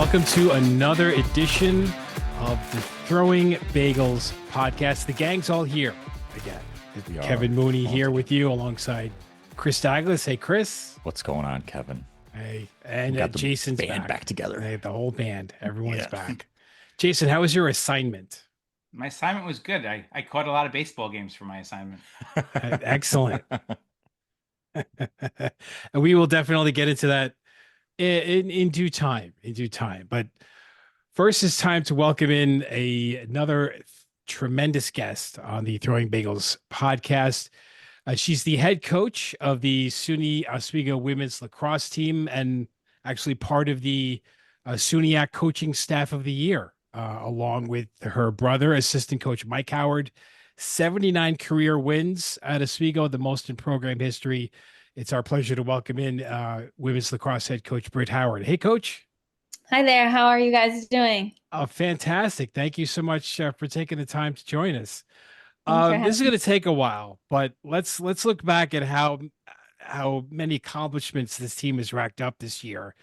welcome to another edition of the Throwing Bagels Podcast. The gang's all here again. Kevin Mooney here with you alongside Chris Douglas. Hey, Chris. What's going on, Kevin? Hey, and Jason's back together. Hey, the whole band. Everyone's back. Jason, how was your assignment? My assignment was good. I caught a lot of baseball games for my assignment. Excellent. And we will definitely get into that in due time. But first, it's time to welcome in another tremendous guest on the Throwing Bagels podcast. She's the head coach of the SUNY Oswego women's lacrosse team and actually part of the SUNYAC coaching staff of the year, along with her brother, assistant coach Mike Howard. 79 career wins at Oswego, the most in program history. It's our pleasure to welcome in women's lacrosse head coach Britt Howard. Hey, Coach. Hi there. How are you guys doing? Fantastic. Thank you so much for taking the time to join us. This is going to take a while, but let's look back at how many accomplishments this team has racked up this year.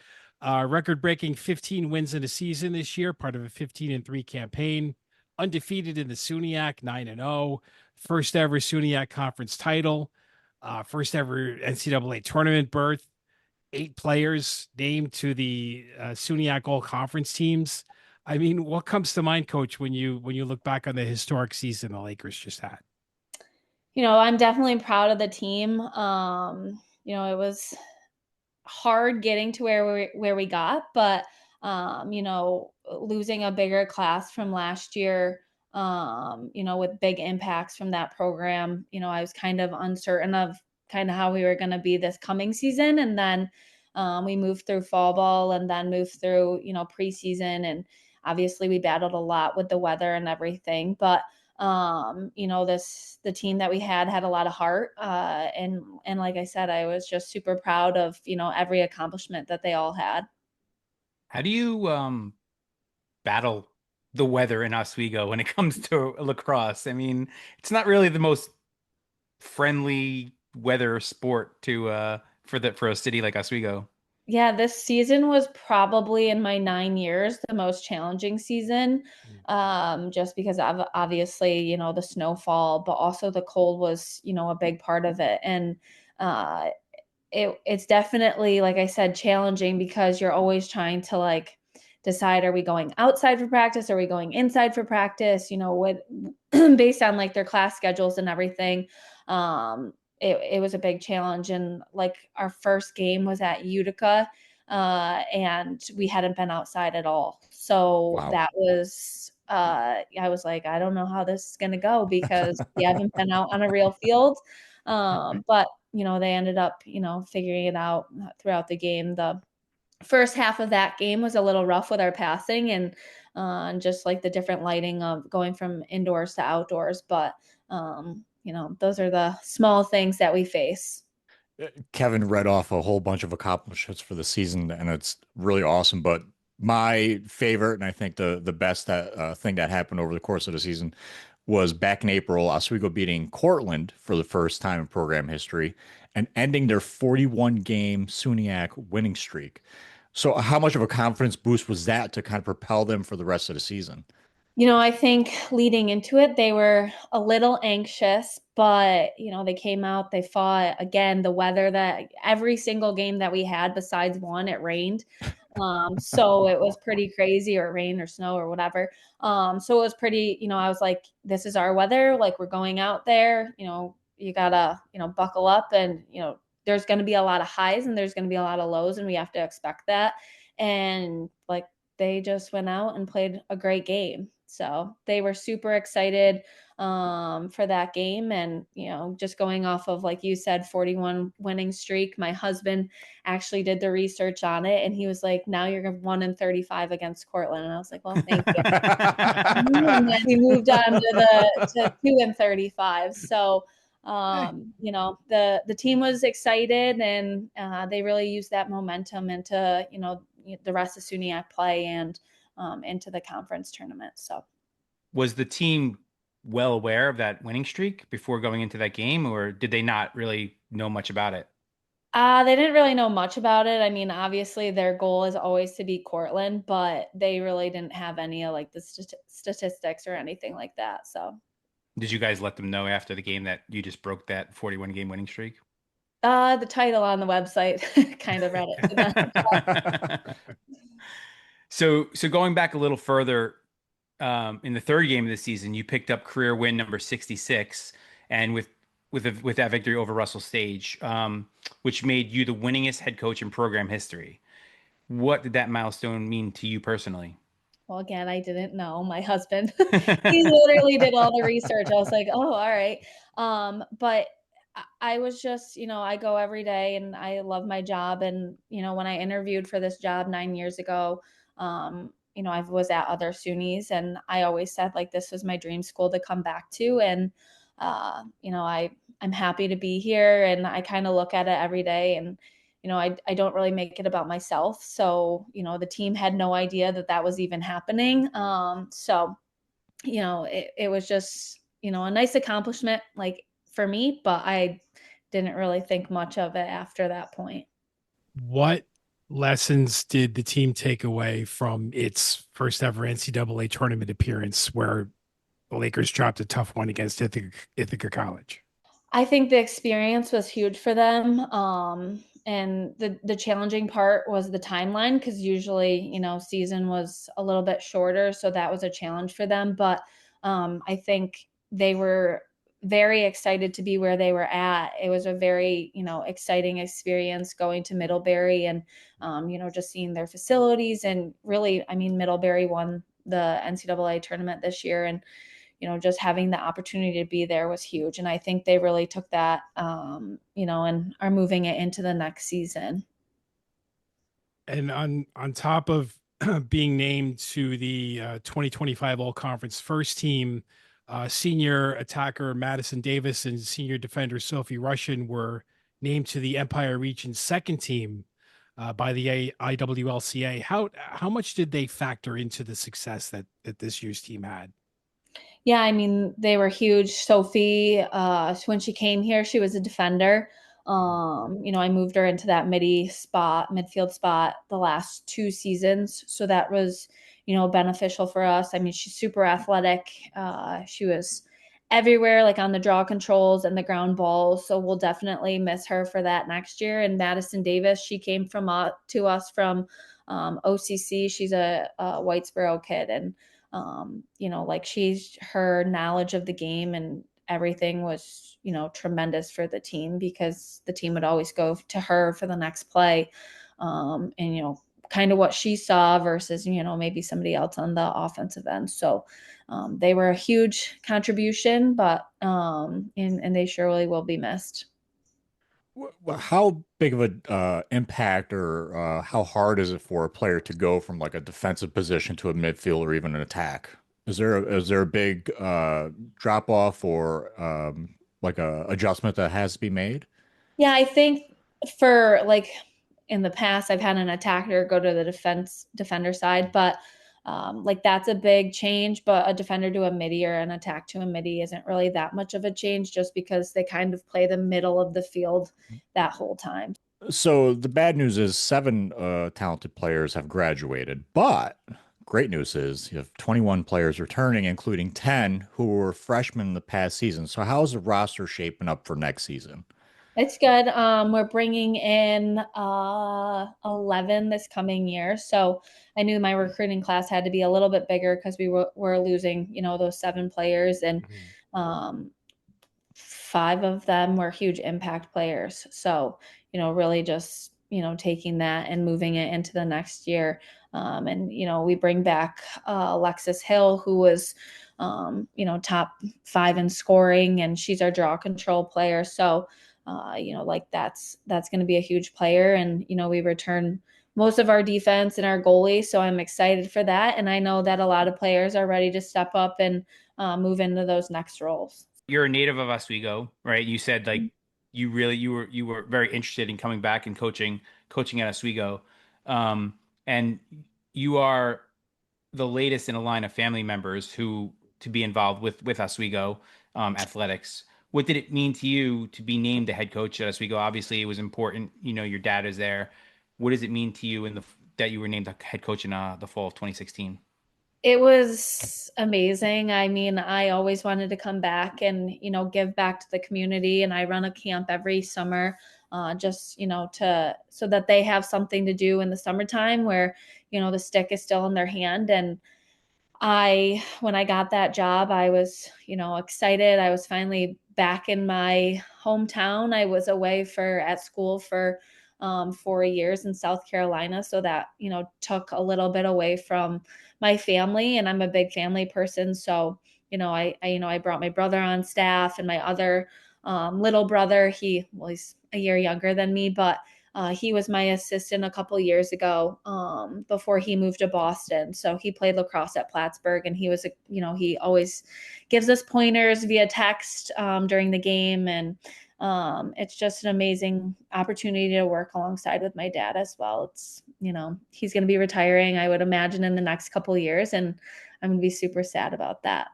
Record-breaking 15 wins in a season this year, part of a 15-3 campaign. Undefeated in the SUNYAC, 9-0. First ever SUNYAC conference title. First ever NCAA tournament berth. 8 players named to the SUNYAC all-conference teams. I mean, what comes to mind, Coach, when you look back on the historic season the Lakers just had? You know, I'm definitely proud of the team. You know, it was hard getting to where we got, but you know, losing a bigger class from last year, you know, with big impacts from that program, you know, I was kind of uncertain of kind of how we were going to be this coming season. And then we moved through fall ball and then moved through, you know, preseason. And obviously we battled a lot with the weather and everything, but you know, the team that we had a lot of heart. And like I said, I was just super proud of, you know, every accomplishment that they all had. How do you battle the weather in Oswego when it comes to lacrosse? I mean, it's not really the most friendly weather sport to for a city like Oswego. Yeah, this season was probably in my 9 years the most challenging season, just because of obviously, you know, the snowfall, but also the cold was, you know, a big part of it. And it's definitely, like I said, challenging because you're always trying to like decide, are we going outside for practice? Are we going inside for practice? You know, what based on like their class schedules and everything. It was a big challenge. And like our first game was at Utica, and we hadn't been outside at all. So Wow. that was, I was like, I don't know how this is going to go because we haven't been out on a real field. But, you know, they ended up, you know, figuring it out throughout the game. The first half of that game was a little rough with our passing and just like the different lighting of going from indoors to outdoors. But, you know, those are the small things that we face. Kevin read off a whole bunch of accomplishments for the season, and it's really awesome. But my favorite, and I think the best thing that happened over the course of the season was back in April, Oswego beating Cortland for the first time in program history and ending their 41-game SUNYAC winning streak. So how much of a confidence boost was that to kind of propel them for the rest of the season? You know, I think leading into it, they were a little anxious, but, you know, they came out, they fought. Again, the weather, that every single game that we had besides one, it rained. So it was pretty crazy, or rain or snow or whatever. So it was pretty, you know, I was like, this is our weather. Like, we're going out there, you know, you gotta, you know, buckle up, and, you know, there's going to be a lot of highs and there's going to be a lot of lows, and we have to expect that. And like, they just went out and played a great game. So they were super excited for that game. And, you know, just going off of, like you said, 41 winning streak, my husband actually did the research on it. And he was like, now you're 1-35 against Cortland. And I was like, well, thank you. And then we moved on to 2-35. So, you know, the team was excited, and they really used that momentum into, you know, the rest of SUNYAC play and into the conference tournament. So Was the team well aware of that winning streak before going into that game, or did they not really know much about it? They didn't really know much about it. I mean, obviously their goal is always to beat Cortland, but they really didn't have any of like the statistics or anything like that. So, Did you guys let them know after the game that you just broke that 41 game winning streak? the title on the website kind of read it to them. So going back a little further, in the third game of the season, you picked up career win number 66, and with that victory over Russell Stage, which made you the winningest head coach in program history. What did that milestone mean to you personally? Well, again, I didn't know. My husband, he literally did all the research. I was like, oh, all right. But I was just, I go every day and I love my job. And, when I interviewed for this job 9 years ago, I was at other SUNYs and I always said like this was my dream school to come back to. And, I'm happy to be here and I kind of look at it every day and, I don't really make it about myself. So, the team had no idea that that was even happening. So, it was just, a nice accomplishment like for me, but I didn't really think much of it after that point. What lessons did the team take away from its first ever NCAA tournament appearance where the Lakers dropped a tough one against Ithaca College? I think the experience was huge for them. And the challenging part was the timeline because usually, season was a little bit shorter. So that was a challenge for them. But I think they were very excited to be where they were at. It was a very, exciting experience going to Middlebury and, just seeing their facilities. And really, I mean, Middlebury won the NCAA tournament this year. And just having the opportunity to be there was huge. And I think they really took that, and are moving it into the next season. And on top of being named to the 2025 All Conference first team, senior attacker Madison Davis and senior defender Sophie Russian were named to the Empire Region second team by the IWLCA. How much did they factor into the success that this year's team had? Yeah, I mean, they were huge. Sophie, when she came here, she was a defender. I moved her into that midfield spot the last 2 seasons. So that was, beneficial for us. I mean, she's super athletic. She was everywhere, like on the draw controls and the ground balls. So we'll definitely miss her for that next year. And Madison Davis, she came to us from OCC. She's a Whitesboro kid. And like her knowledge of the game and everything was, tremendous for the team because the team would always go to her for the next play. And, kind of what she saw versus, maybe somebody else on the offensive end. So they were a huge contribution, but and they surely will be missed. How big of a impact or how hard is it for a player to go from like a defensive position to a midfield or even an attack? Is there a big drop off or like a adjustment that has to be made? Yeah, I think for like in the past, I've had an attacker go to the defender side, but like that's a big change. But a defender to a midi or an attack to a midi isn't really that much of a change just because they kind of play the middle of the field that whole time. So the bad news is seven talented players have graduated, but great news is you have 21 players returning, including 10 who were freshmen in the past season. So how's the roster shaping up for next season? It's good. We're bringing in 11 this coming year. So I knew my recruiting class had to be a little bit bigger because were losing, those 7 players and um, 5 of them were huge impact players. So, really just, taking that and moving it into the next year. And, we bring back Alexis Hill, who was, top 5 in scoring, and she's our draw control player. So, like that's going to be a huge player. And, we return most of our defense and our goalie. So I'm excited for that. And I know that a lot of players are ready to step up and move into those next roles. You're a native of Oswego, right? You said like you were very interested in coming back and coaching at Oswego. And you are the latest in a line of family members who to be involved with Oswego athletics. what did it mean to you to be named the head coach at Oswego? Obviously, it was important. Your dad is there. What does it mean to you that you were named the head coach in the fall of 2016? It was amazing. I mean, I always wanted to come back and, give back to the community. And I run a camp every summer, just, so that they have something to do in the summertime where, the stick is still in their hand. And when I got that job, I was, excited. I was finally back in my hometown. I was away at school for 4 years in South Carolina. So that, took a little bit away from my family, and I'm a big family person. So, I brought my brother on staff and my other little brother. He's a year younger than me, but he was my assistant a couple years ago before he moved to Boston. So he played lacrosse at Plattsburgh, and he was, he always gives us pointers via text during the game. And it's just an amazing opportunity to work alongside with my dad as well. It's, he's going to be retiring, I would imagine, in the next couple of years, and I'm going to be super sad about that.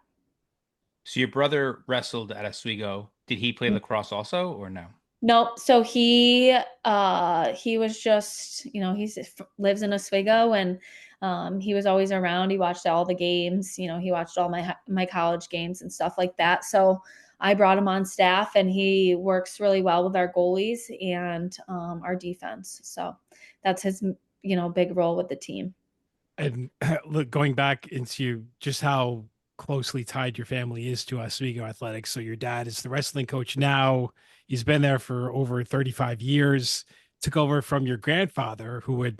So your brother wrestled at Oswego. Did he play lacrosse also, or no? Nope. So he was just, he lives in Oswego, and he was always around. He watched all the games, he watched all my college games and stuff like that. So I brought him on staff, and he works really well with our goalies and our defense. So that's his, big role with the team. And look, going back into just how closely tied your family is to Oswego athletics. So your dad is the wrestling coach now. He's been there for over 35 years, took over from your grandfather, who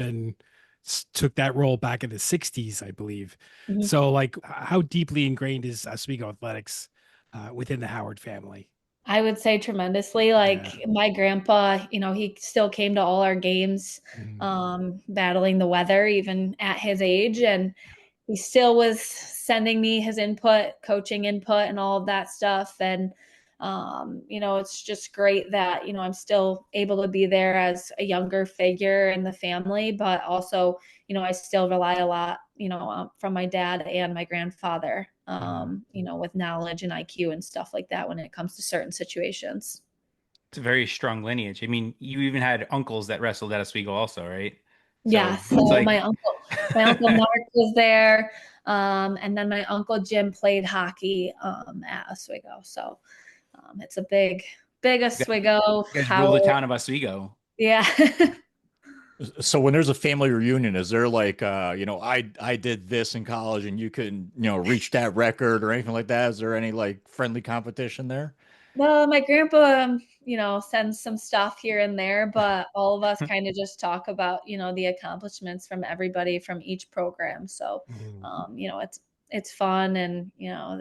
took that role back in the 60s, I believe. Mm-hmm. So like, how deeply ingrained is Oswego athletics within the Howard family? I would say tremendously. My grandpa, he still came to all our games, battling the weather, even at his age. And he still was sending me his input, coaching input, and all of that stuff. And, it's just great that, I'm still able to be there as a younger figure in the family, but also, I still rely a lot, from my dad and my grandfather, with knowledge and IQ and stuff like that when it comes to certain situations. It's a very strong lineage. I mean, you even had uncles that wrestled at Oswego also, right? Yeah. So my uncle Mark was there. And then my uncle Jim played hockey at Oswego. So it's a big Oswego. You guys rule the town of Oswego. Yeah. So when there's a family reunion, is there like, I did this in college and you can, reach that record or anything like that? Is there any like friendly competition there? Well, my grandpa, sends some stuff here and there, but all of us kind of just talk about, the accomplishments from everybody from each program. So, it's fun, and,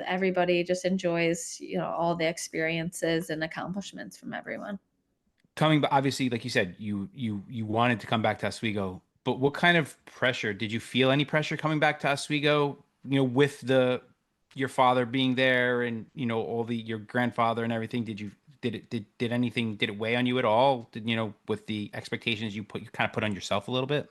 everybody just enjoys, all the experiences and accomplishments from everyone. Obviously, like you said, you wanted to come back to Oswego, but what kind of pressure did you feel? Any pressure coming back to Oswego? With your father being there, and your grandfather and everything. Did it weigh on you at all? With the expectations you kind of put on yourself a little bit?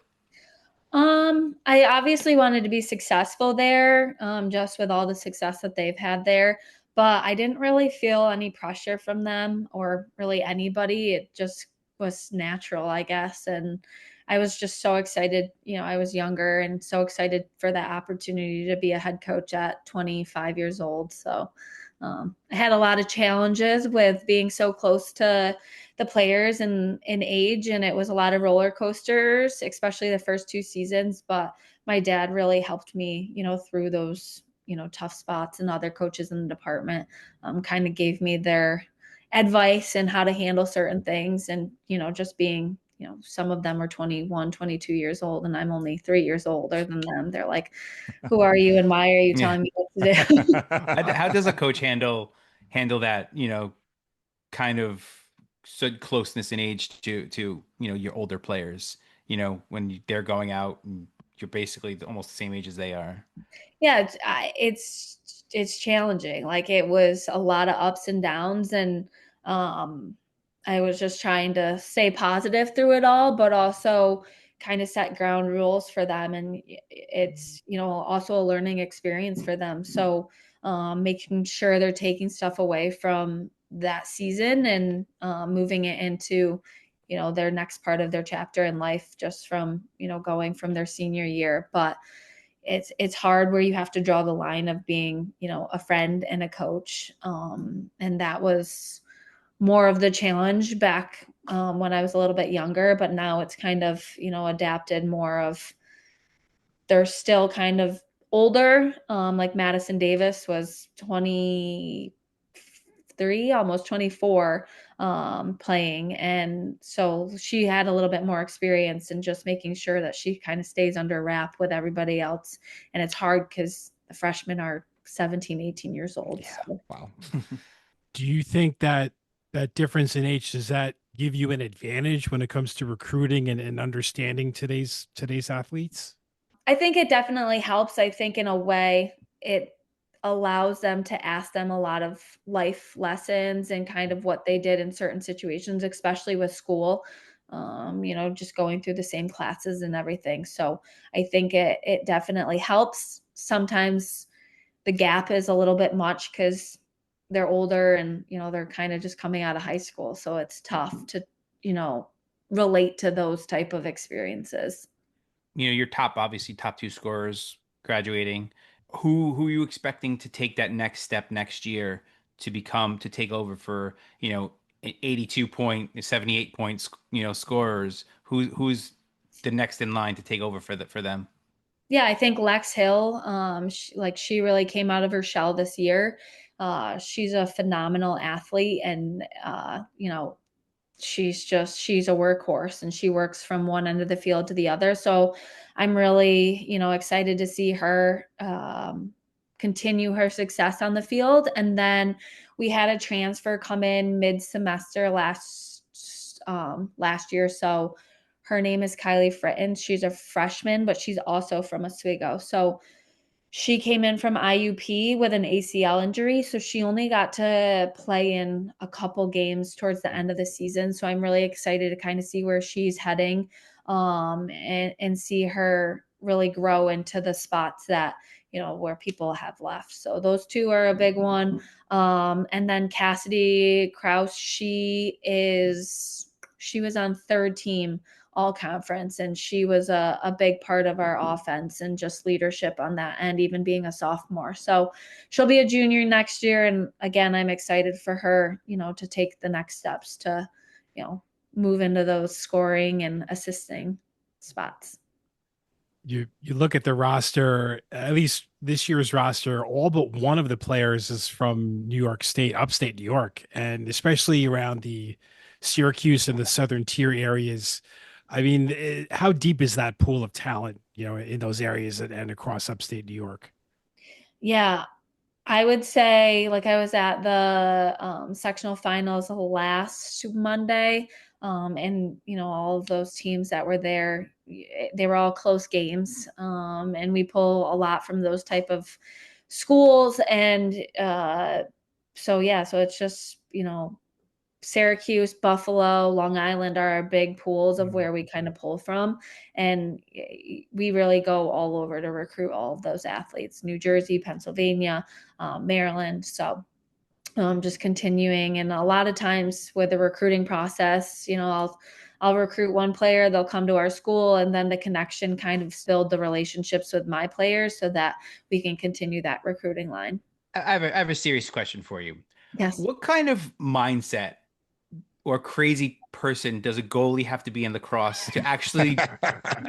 I obviously wanted to be successful there, just with all the success that they've had there. But I didn't really feel any pressure from them or really anybody. It just was natural, I guess. And I was just so excited. I was younger and so excited for that opportunity to be a head coach at 25 years old. So I had a lot of challenges with being so close to the players in age. And it was a lot of roller coasters, especially the first 2 seasons. But my dad really helped me, through those tough spots, and other coaches in the department kind of gave me their advice and how to handle certain things. And, just being, some of them are 21, 22 years old, and I'm only 3 years older than them. They're like, who are you and why are you telling me what to do? How does a coach handle that, kind of closeness in age to your older players, when they're going out and you're basically almost the same age as they are? Yeah, it's challenging. Like, it was a lot of ups and downs, and I was just trying to stay positive through it all, but also kind of set ground rules for them. And it's, also a learning experience for them. So making sure they're taking stuff away from that season and moving it into, their next part of their chapter in life, just from, going from their senior year. But it's hard where you have to draw the line of being, a friend and a coach. And that was more of the challenge back when I was a little bit younger, but now it's kind of, adapted more of, they're still kind of older. Like Madison Davis was 23, almost 24, playing. And so she had a little bit more experience in just making sure that she kind of stays under wrap with everybody else. And it's hard because the freshmen are 17, 18 years old. Yeah. So. Wow. Do you think that difference in age, does that give you an advantage when it comes to recruiting and understanding today's athletes? I think it definitely helps. I think in a way it allows them to ask them a lot of life lessons and kind of what they did in certain situations, especially with school, just going through the same classes and everything. So I think it definitely helps. Sometimes the gap is a little bit much because they're older and, they're kind of just coming out of high school. So it's tough to, relate to those type of experiences. Your obviously top two scorers graduating. Who are you expecting to take that next step next year to take over for, 82 point, 78 points, scorers? Who's the next in line to take over for them? Yeah, I think Lex Hill, she really came out of her shell this year. She's a phenomenal athlete, and she's a workhorse, and she works from one end of the field to the other. So I'm really, excited to see her continue her success on the field. And then we had a transfer come in mid-semester last year. So her name is Kylie Fritton. She's a freshman, but she's also from Oswego. So she came in from IUP with an ACL injury, so she only got to play in a couple games towards the end of the season. So I'm really excited to kind of see where she's heading, and see her really grow into the spots that, where people have left. So those two are a big one. And then Cassidy Kraus, she was on third team all conference, and she was a big part of our offense and just leadership on that end, even being a sophomore. So she'll be a junior next year. And again, I'm excited for her, to take the next steps to, move into those scoring and assisting spots. You look at the roster, at least this year's roster, all but one of the players is from New York State, upstate New York, and especially around the Syracuse and the Southern Tier areas. I mean, how deep is that pool of talent, in those areas and across upstate New York? Yeah, I would say, like, I was at the sectional finals last Monday, and all of those teams that were there, they were all close games, and we pull a lot from those type of schools. And so it's just, Syracuse, Buffalo, Long Island are our big pools of where we kind of pull from. And we really go all over to recruit all of those athletes, New Jersey, Pennsylvania, Maryland. So just continuing. And a lot of times with the recruiting process, I'll recruit one player, they'll come to our school, and then the connection kind of build the relationships with my players so that we can continue that recruiting line. I have a serious question for you. Yes. What kind of mindset or crazy person does a goalie have to be in lacrosse to actually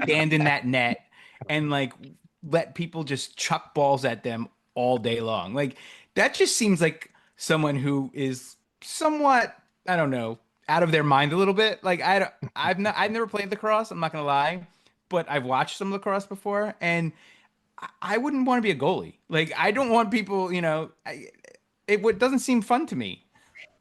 stand in that net and let people just chuck balls at them all day long? Like, that just seems like someone who is somewhat, I don't know, out of their mind a little bit. Like, I've never played lacrosse, I'm not gonna lie, but I've watched some lacrosse before, and I wouldn't want to be a goalie. Like, I don't want people, it doesn't seem fun to me.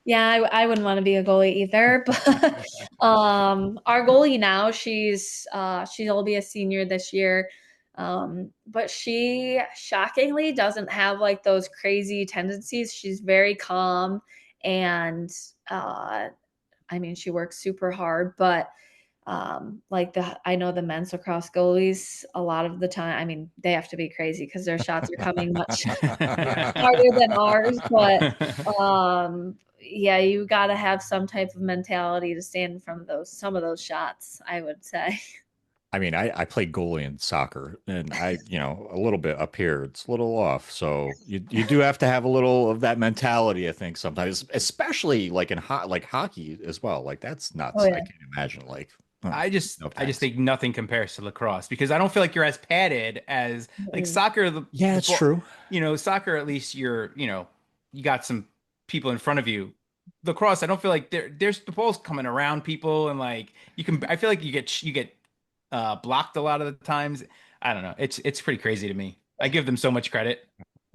Yeah, I wouldn't want to be a goalie either. But our goalie now, she'll be a senior this year. But she shockingly doesn't have those crazy tendencies. She's very calm, and she works super hard. But I know the men's lacrosse goalies a lot of the time. I mean, they have to be crazy because their shots are coming much harder than ours. But yeah, you got to have some type of mentality to stand from some of those shots, I would say. I mean, I played goalie in soccer, and a little bit up here, it's a little off. So you do have to have a little of that mentality, I think, sometimes, especially like in hockey as well. Like that's nuts. Oh, I yeah. can't imagine. Like, I just no I just thanks. think nothing compares to lacrosse because I don't feel like you're as padded as like soccer. Yeah, it's true. Soccer at least you got some people in front of you. Lacrosse, I don't feel like there's the ball's coming around people and like I feel like you get blocked a lot of the times. I don't know. It's pretty crazy to me. I give them so much credit.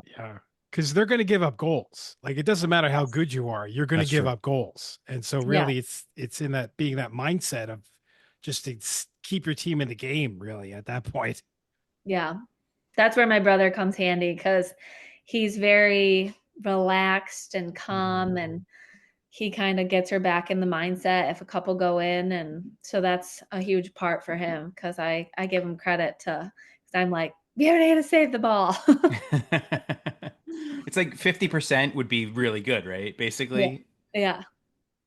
Yeah. Because they're going to give up goals. Like it doesn't matter how good you are, you're going to That's give true. up goals. And so Yeah. really it's in that being that mindset of just to keep your team in the game, really, at that point. Yeah. That's where my brother comes handy because he's very relaxed and calm, and he kind of gets her back in the mindset if a couple go in. And so that's a huge part for him because I give him credit because I'm like, we already had to save the ball. It's like 50% would be really good, right? Basically. Yeah.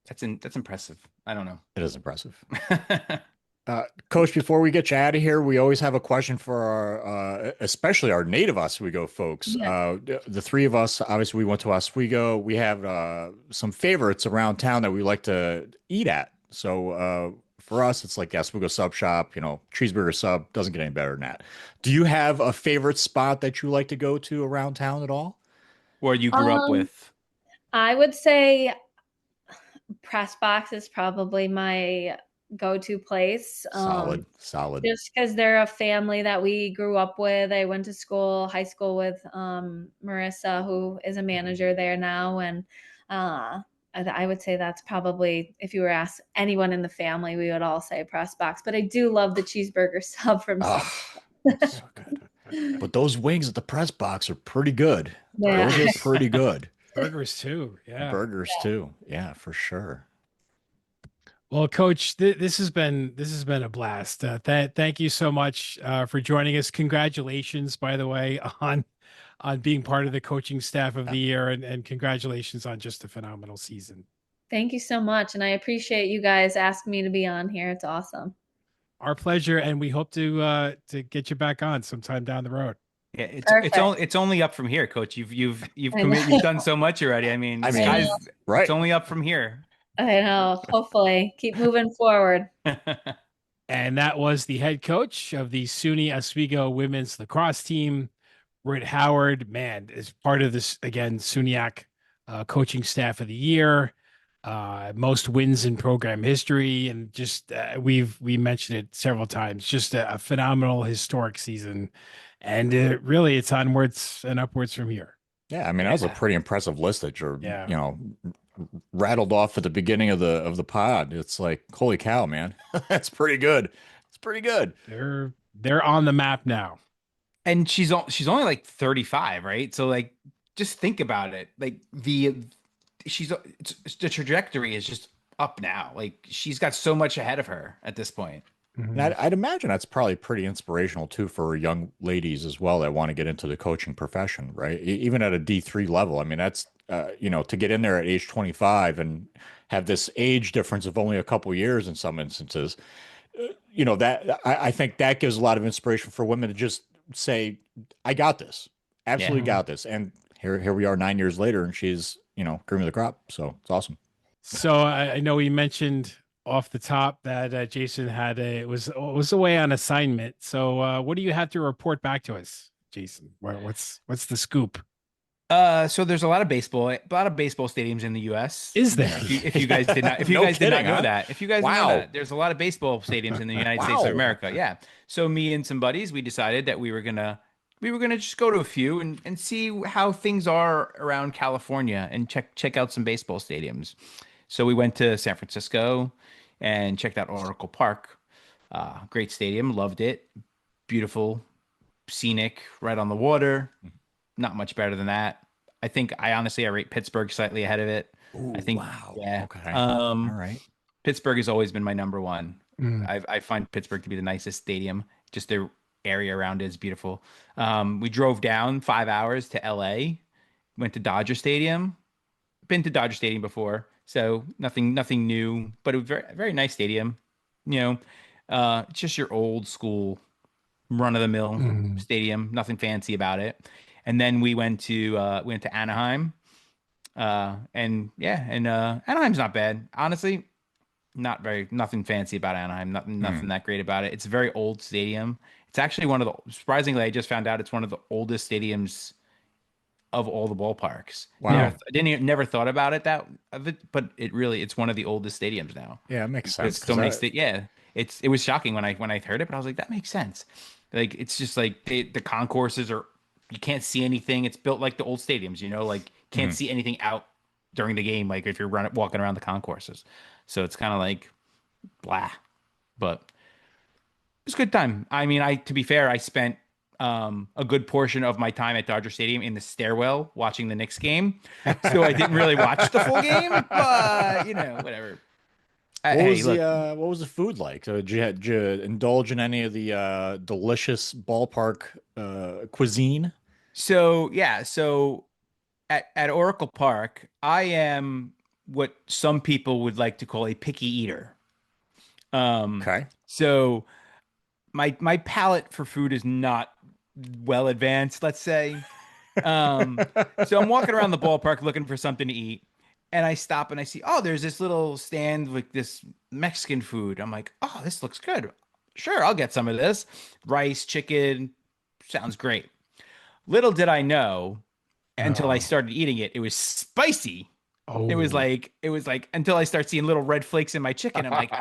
That's impressive. I don't know. It is impressive. Coach, before we get you out of here, we always have a question for our, especially our native Oswego folks. Yeah. The three of us, obviously, we went to Oswego. We have some favorites around town that we like to eat at. So for us, it's like the Oswego Sub Shop, cheeseburger sub, doesn't get any better than that. Do you have a favorite spot that you like to go to around town at all? Or you grew up with? I would say Press Box is probably my go-to place. Solid. Just because they're a family that we grew up with. I went to high school with Marissa, who is a manager there now. And I would say that's probably, if you were asked anyone in the family, we would all say Press Box. But I do love the cheeseburger sub from so good. But those wings at the Press Box are pretty good. Yeah. Those are pretty good. Burgers too. Yeah. Burgers too. Yeah, for sure. Well, Coach, this has been a blast. Thank you so much for joining us. Congratulations, by the way, on being part of the coaching staff of the year, and congratulations on just a phenomenal season. Thank you so much, and I appreciate you guys asking me to be on here. It's awesome. Our pleasure, and we hope to get you back on sometime down the road. Yeah, it's only up from here, Coach. You've done so much already. I mean, right. It's only up from here. I know. Hopefully, keep moving forward. And that was the head coach of the SUNY Oswego women's lacrosse team, Britt Howard. Man, is part of this again SUNYAC coaching staff of the year. Most wins in program history, and just we mentioned it several times. Just a phenomenal historic season, and really it's onwards and upwards from here. Yeah, I mean that was a pretty impressive list that you're rattled off at the beginning of the pod. It's like, holy cow, man, that's pretty good. It's pretty good. They're on the map now, and she's only like 35, right? So like, just think about it. Like the trajectory is just up now. Like she's got so much ahead of her at this point. And I'd imagine that's probably pretty inspirational too for young ladies as well that want to get into the coaching profession, right? Even at a D3 level. I mean, that's to get in there at age 25 and have this age difference of only a couple years in some instances. That I think that gives a lot of inspiration for women to just say, "I got this, absolutely got this," and here we are 9 years later, and she's cream of the crop. So it's awesome. So I know we mentioned off the top that Jason was away on assignment. So what do you have to report back to us, Jason? What's the scoop? So there's a lot of baseball stadiums in the U.S. Is there? If you guys did not, did not know that, if you guys know that, there's a lot of baseball stadiums in the United States of America. Yeah. So me and some buddies, we decided that we were gonna just go to a few and see how things are around California and check out some baseball stadiums. So we went to San Francisco and checked out Oracle Park. Great stadium, loved it. Beautiful, scenic, right on the water. Not much better than that. I honestly rate Pittsburgh slightly ahead of it. Ooh, I think, wow. yeah. Okay. All right. Pittsburgh has always been my number one. I find Pittsburgh to be the nicest stadium. Just the area around it is beautiful. We drove down 5 hours to LA, went to Dodger Stadium. Been to Dodger Stadium before, so nothing new, but it was very nice stadium. It's just your old school run of the mill stadium, nothing fancy about it. And then we went to Anaheim. Anaheim's not bad. Honestly, nothing fancy about Anaheim. Nothing that great about it. It's a very old stadium. It's actually surprisingly, I just found out it's one of the oldest stadiums of all the ballparks. Wow. Never thought about it but it's one of the oldest stadiums now. Yeah, it makes sense. It's so many it was shocking when I heard it, but I was like, that makes sense. Like, it's just like the concourses you can't see anything. It's built like the old stadiums, like can't see anything out during the game, like if you're walking around the concourses. So it's kind of like blah, but it was a good time. I mean, to be fair, I spent a good portion of my time at Dodger Stadium in the stairwell watching the Knicks game. So I didn't really watch the full game, but whatever. What was the food like? So did you indulge in any of the delicious ballpark cuisine? So at Oracle Park, I am what some people would like to call a picky eater. Okay. So my palate for food is not well advanced, let's say. So I'm walking around the ballpark looking for something to eat, and I stop and I see, there's this little stand with this Mexican food. I'm like, this looks good. Sure, I'll get some of this. Rice, chicken, sounds great. Little did I know until I started eating it, it was spicy. Oh. It was like until I start seeing little red flakes in my chicken, I'm like,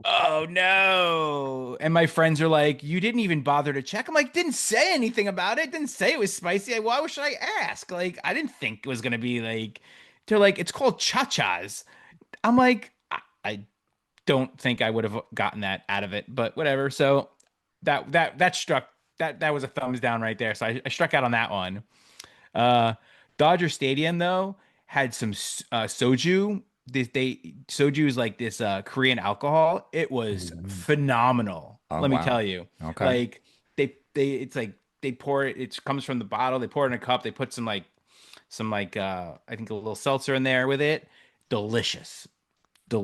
oh no. And my friends are like, you didn't even bother to check. I'm like, didn't say anything about it. Didn't say it was spicy. Why should I ask? Like, I didn't think it was gonna be like. They're like, it's called cha-chas. I'm like, I don't think I would have gotten that out of it, but whatever. So that was a thumbs down right there. So I struck out on that one. Dodger Stadium though had some soju. Soju is like this Korean alcohol. It was phenomenal. Let me tell you. Okay. Like it's like they pour it. It comes from the bottle. They pour it in a cup. They put some I think a little seltzer in there with it. Delicious. The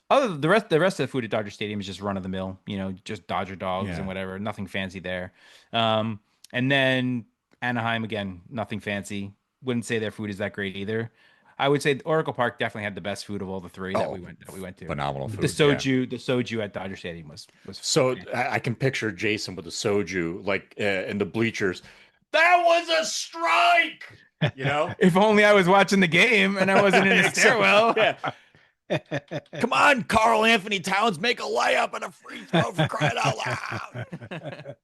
rest of the food at Dodger Stadium is just run of the mill, just Dodger dogs and whatever. Nothing fancy there. And then Anaheim, again, nothing fancy. Wouldn't say their food is that great either. I would say Oracle Park definitely had the best food of all the three that we went to. Phenomenal food. The soju at Dodger Stadium was so I can picture Jason with the soju like in the bleachers. That was a strike. If only I was watching the game and I wasn't in the stairwell. Yeah. Come on, Carl Anthony Towns, make a layup and a free throw for crying out loud.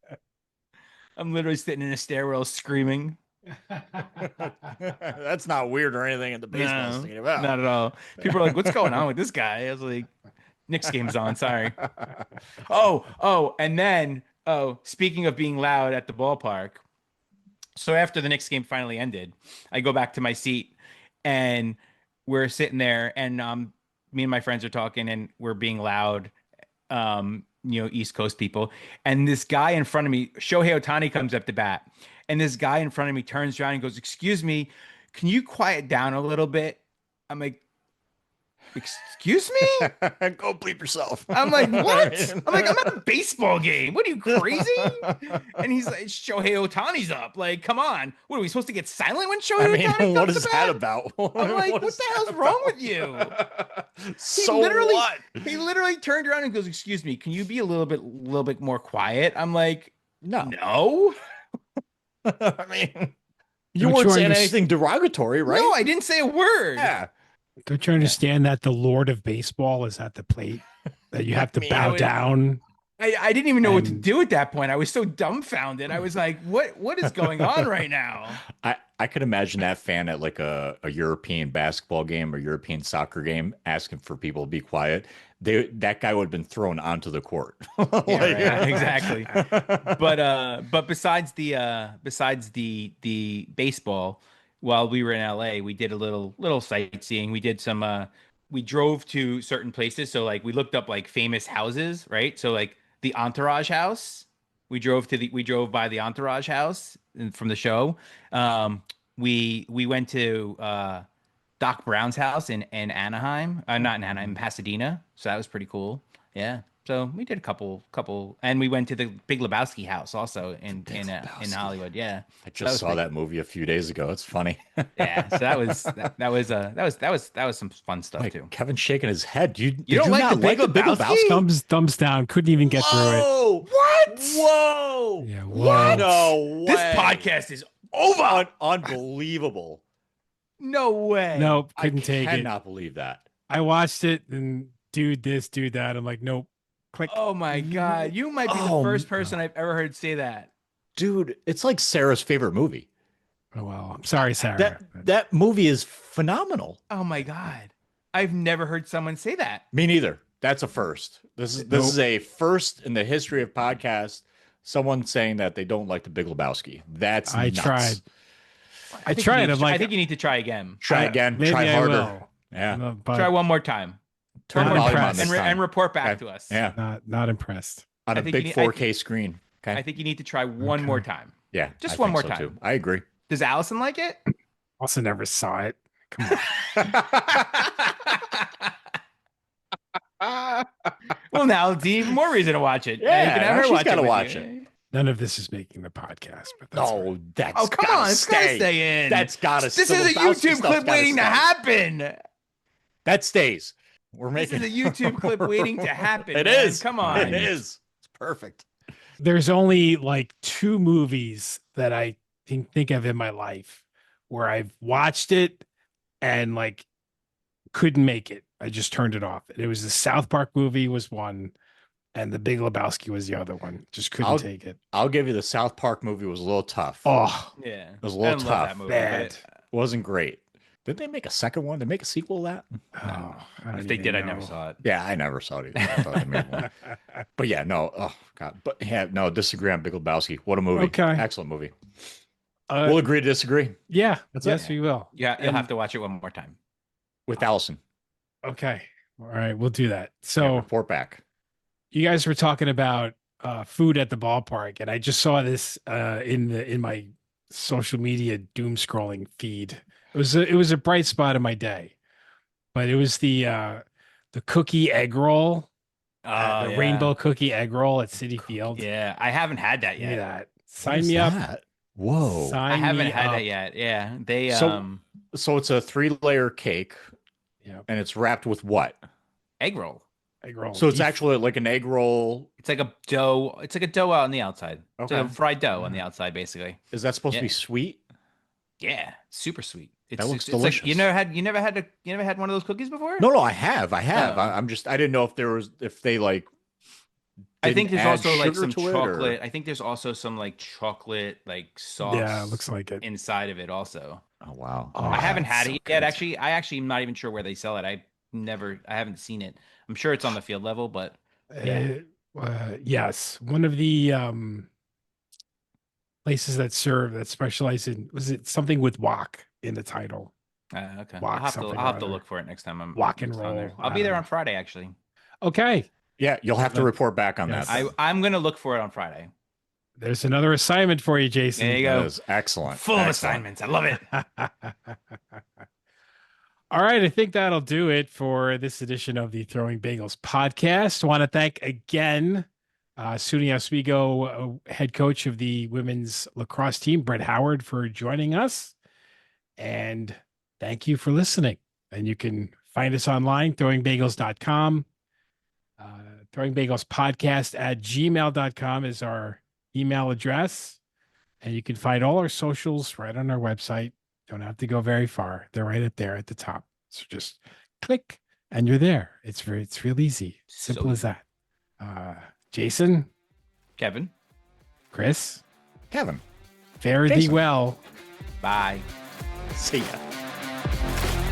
I'm literally sitting in a stairwell screaming. That's not weird or anything in the baseball stadium. Not at all. People are like, what's going on with this guy? I was like, Knicks game's on, sorry. And then, speaking of being loud at the ballpark, so after the Knicks game finally ended, I go back to my seat and we're sitting there and me and my friends are talking and we're being loud, East Coast people. And this guy in front of me, Shohei Ohtani, comes up to bat. And this guy in front of me turns around and goes, excuse me, can you quiet down a little bit? I'm like, excuse me? Go bleep yourself. I'm like, what? I'm like, I'm at a baseball game. What are you, crazy? And he's like, Shohei Ohtani's up. Like, come on. What, are we supposed to get silent when Shohei Ohtani comes what is to that bat? about? I'm like, what the hell's wrong with you? He literally turned around and goes, excuse me, can you be a little bit more quiet? I'm like, no. I mean, you weren't saying anything derogatory, right? No, I didn't say a word. Yeah. Don't you understand that the Lord of Baseball is at the plate? That you have to bow down? I didn't even know what to do at that point. I was so dumbfounded. I was like, what is going on right now? I could imagine that fan at like a European basketball game or European soccer game asking for people to be quiet. That guy would have been thrown onto the court. Yeah, exactly. But besides the baseball, while we were in LA, we did a little sightseeing. We did some we drove to certain places. So like we looked up like famous houses, right? So like the Entourage house, we drove by the Entourage house from the show. We went to Doc Brown's house in Anaheim, not in Anaheim, Pasadena. So that was pretty cool. Yeah. So we did a couple, and we went to the Big Lebowski house also in Hollywood. Yeah. I just saw that movie a few days ago. It's funny. Yeah. So that was some fun stuff Like, too. Kevin's shaking his head. Did You don't like not the Big Lebowski? Thumbs down. Couldn't even get through it. What? Whoa! Yeah, What? No way. This podcast is over. Unbelievable. No way. Nope, couldn't take it. I cannot believe that. I watched it and dude this, dude that. I'm like, nope. Click. Oh my God. You might be the first person I've ever heard say that. Dude, it's like Sarah's favorite movie. Oh well, I'm sorry, Sarah. That movie is phenomenal. Oh my God. I've never heard someone say that. Me neither. That's a first. This is a first in the history of podcasts. Someone saying that they don't like the Big Lebowski. That's I nuts. tried. I think you need to try again. Try again. Maybe Try I harder. will. Yeah. But Try one more time. Turn the volume on this time. And report back to us. Yeah. Not impressed. On a big 4K screen. Okay. I think you need to try one more time. Yeah. Just I one think more so, time. too. I agree. Does Allison like it? Also never saw it. Come on. Well, now it's even more reason to watch it. Yeah, you can have now her she's watch gotta it with watch you. it. None of this is making the podcast, but that's Oh, fine. that's Oh, come on. It's gotta stay in. That's gotta This is a YouTube clip waiting to happen. That stays. This is a YouTube clip waiting to happen. It man. is. Come on. It is. It's perfect. There's only like 2 movies that I think of in my life where I've watched it and like couldn't make it. I just turned it off. It was the South Park movie was one, and the Big Lebowski was the other one. Just couldn't take it. I'll give you the South Park movie was a little tough. Oh, Yeah. It was a little I love tough. that movie, Bad. Wasn't great. Did they make a second one? Did they make a sequel to that? oh I don't If they even did, I know. never saw it. Yeah, I never saw it either. I thought they made one. But yeah, no. Oh, God. But yeah, no, disagree on Big Lebowski. What a movie. Okay. Excellent movie. Uh, We'll agree to disagree yeah, That's yes, it. we will. Yeah, you'll have to watch it one more time. with Allison. Okay, all right, we'll do that. Yeah, So report back. you guys were talking about food at the ballpark, and I just saw this in my social media doom scrolling feed. It was a bright spot in my day, but it was the cookie egg roll, the rainbow cookie egg roll at Citi Field. Yeah, I haven't had that Give me yet. that. What Sign is me up. that? Whoa. I Sign haven't me had up. that yet. Yeah, they So it's a 3-layer cake. Yeah. And it's wrapped with what? egg roll. Egg roll. So it's Beef- actually like an egg roll. It's like a dough. It's like a dough on the outside. It's like Okay. a fried dough on the outside, basically. Is that supposed to be Yeah. sweet? Yeah, super sweet. That looks it's like- delicious. you never had one of those cookies before? No, I have. I have. Oh. I didn't know if they like. I think didn't there's add also like sugar some to it, or- chocolate. I think there's also some like chocolate like sauce. Yeah, it looks like it. inside of it also. Oh wow. Oh, I haven't that's had so it yet. good. Actually, I am not even sure where they sell it. I haven't seen it. I'm sure it's on the field level, but yeah. Yes, one of the places that specialize in, was it something with wok in the title? Okay. Walk something I'll have or to other. look for it next time I'm Walk and next time I'm there. roll. I'll I be there don't on Friday actually. Okay, Yeah, you'll have to report back on Yes. that. I'm gonna look for it on Friday. there's another assignment for you, Jason. There you That go. is excellent. Full of Excellent. assignments. I love it. All right, I think that'll do it for this edition of the Throwing Bagels podcast. I want to thank again SUNY Oswego head coach of the women's lacrosse team, Britt Howard, for joining us. And thank you for listening. And you can find us online, throwingbagels.com. Throwing Bagels Podcast at gmail.com is our email address. And you can find all our socials right on our website. Don't have to go very far. They're right up there at the top. So just click and you're there. It's real easy. Simple So as that. Jason, Kevin. Chris, Kevin, fare thee Jason. well. Bye. see ya.